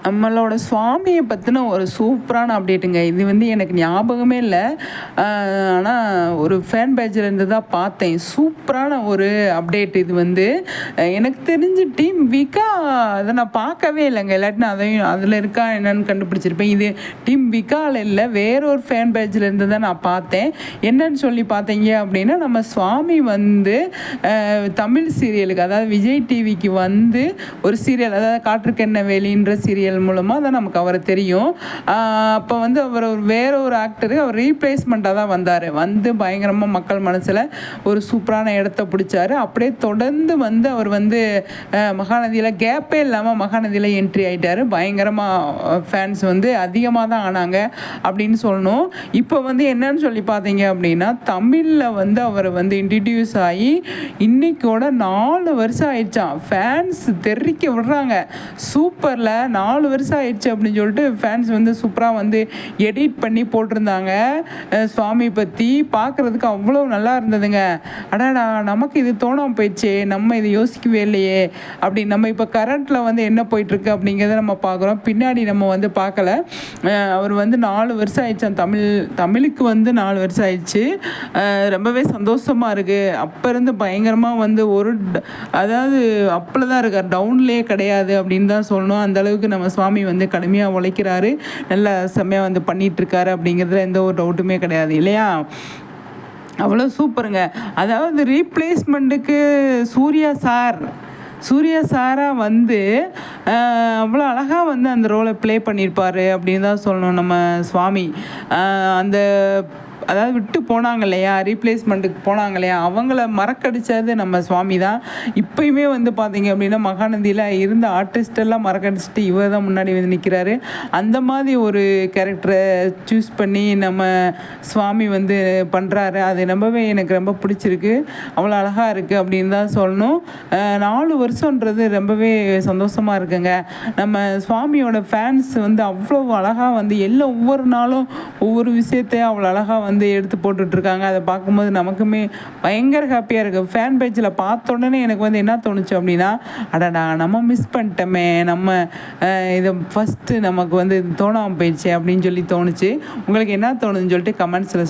நம்மளோட சுவாமியை பற்றின ஒரு சூப்பரான அப்டேட்டுங்க. இது வந்து எனக்கு ஞாபகமே இல்லை. ஆனால் ஒரு ஃபேன் பேஜில் இருந்து தான் பார்த்தேன். சூப்பரான ஒரு அப்டேட் இது வந்து. எனக்கு தெரிஞ்சு டீம் விகா அதை நான் பார்க்கவே இல்லைங்க. இல்லாட்டி நான் அதையும் அதில் இருக்கா என்னன்னு கண்டுபிடிச்சிருப்பேன். இது டீம் விகாவில் இல்லை, வேற ஒரு ஃபேன் பேஜில் இருந்து தான் நான் பார்த்தேன். என்னன்னு சொல்லி பார்த்தீங்க அப்படின்னா, நம்ம சுவாமி வந்து தமிழ் சீரியலுக்கு, அதாவது விஜய் டிவிக்கு வந்து ஒரு சீரியல், அதாவது காற்றுக்கென்ன வேலின்ற சீரியல் மூலமாக தான் நமக்கு அவரை தெரியும். அப்போ வந்து அவர் வேற ஒரு ஆக்டரு, அவர் ரீப்ளேஸ்மெண்ட்டாக தான் வந்தார். வந்து பயங்கரமாக மக்கள் மனசில் ஒரு சூப்பரான இடத்த பிடிச்சாரு. அப்படியே தொடர்ந்து வந்து அவர் வந்து மகாநதியில் கேப்பே இல்லாமல் மகாநதியில் என்ட்ரி ஆகிட்டார். பயங்கரமாக ஃபேன்ஸ் வந்து அதிகமாக தான் ஆனாங்க அப்படின்னு சொல்லணும். இப்போ வந்து என்னன்னு சொல்லி பார்த்தீங்க அப்படின்னா, தமிழில் வந்து அவர் வந்து இன்ட்ரடியூஸ் ஆகி இன்னைக்கோட 4 வருஷம் ஆயிடுச்சான். ஃபேன்ஸ் தெரிக்க விடுறாங்க. சூப்பரில் 4 வருஷம் ஆயிடுச்சு அப்படின்னு சொல்லிட்டு ஃபேன்ஸ் வந்து சூப்பராக வந்து எடிட் பண்ணி போட்டிருந்தாங்க. சுவாமி பற்றி பார்க்குறதுக்கு அவ்வளோ நல்லா இருந்ததுங்க. அடாடா, நமக்கு இது தோணாமல் போயிடுச்சு, நம்ம இதை யோசிக்கவே இல்லையே அப்படி. நம்ம இப்போ கரண்ட்டில் வந்து என்ன போயிட்டுருக்கு அப்படிங்கிறத நம்ம பார்க்குறோம். பின்னாடி நம்ம வந்து பார்க்கல. அவர் வந்து 4 வருஷம் ஆயிடுச்சு. தமிழுக்கு வந்து 4 வருஷம் ஆயிடுச்சு. ரொம்பவே சந்தோஷமாக இருக்குது. அப்போ இருந்து பயங்கரமாக வந்து அதாவது அப்பில் தான் இருக்கார், டவுன்லேயே கிடையாது அப்படின்னு தான் சொல்லணும். அந்தளவுக்கு நம்ம சுவாமி வந்து கடுமையாக உழைக்கிறாரு, நல்லா செம்மையாக வந்து பண்ணிகிட்ருக்காரு அப்படிங்கிறதுல எந்த ஒரு டவுட்டுமே கிடையாது இல்லையா? அவ்வளோ சூப்பருங்க. அதாவது ரீப்ளேஸ்மெண்ட்டுக்கு சூர்யா சாராக வந்து அவ்வளோ அழகாக வந்து அந்த ரோலை ப்ளே பண்ணியிருப்பார் அப்படின்னு தான் சொல்லணும் நம்ம சுவாமி. அந்த அதாவது விட்டு போனாங்க இல்லையா, ரீப்ளேஸ்மெண்ட்டுக்கு போனாங்க இல்லையா, அவங்கள மறக்கடித்தது நம்ம சுவாமி தான். இப்போயுமே வந்து பார்த்திங்க அப்படின்னா மகாநதியில் இருந்த ஆர்டிஸ்டெல்லாம் மறக்கடிச்சிட்டு இவர் தான் முன்னாடி வந்து நிற்கிறாரு. அந்த மாதிரி ஒரு கேரக்டரை சூஸ் பண்ணி நம்ம சுவாமி வந்து பண்ணுறாரு. அது ரொம்பவே எனக்கு ரொம்ப பிடிச்சிருக்கு. அவ்வளோ அழகாக இருக்குது அப்படின்னு தான் சொல்லணும். 4 வருஷன்றது ரொம்பவே சந்தோஷமாக இருக்குங்க. நம்ம சுவாமியோட ஃபேன்ஸ் வந்து அவ்வளோ அழகாக வந்து ஒவ்வொரு நாளும் ஒவ்வொரு விஷயத்தையும் அவ்வளோ அழகாக வந்து எடுத்து போட்டுட்ருக்காங்க. அதை பார்க்கும்போது நமக்குமே பயங்கர ஹாப்பியாக இருக்குது. ஃபேன் பேஜில் பார்த்த உடனே எனக்கு வந்து என்ன தோணுச்சு அப்படின்னா, அடடா நம்ம மிஸ் பண்ணிட்டோமே, நம்ம இதை ஃபஸ்ட்டு நமக்கு வந்து இது தோணாமல் போயிடுச்சு அப்படின்னு சொல்லி தோணுச்சு. உங்களுக்கு என்ன தோணுதுன்னு சொல்லிட்டு கமெண்ட்ஸில்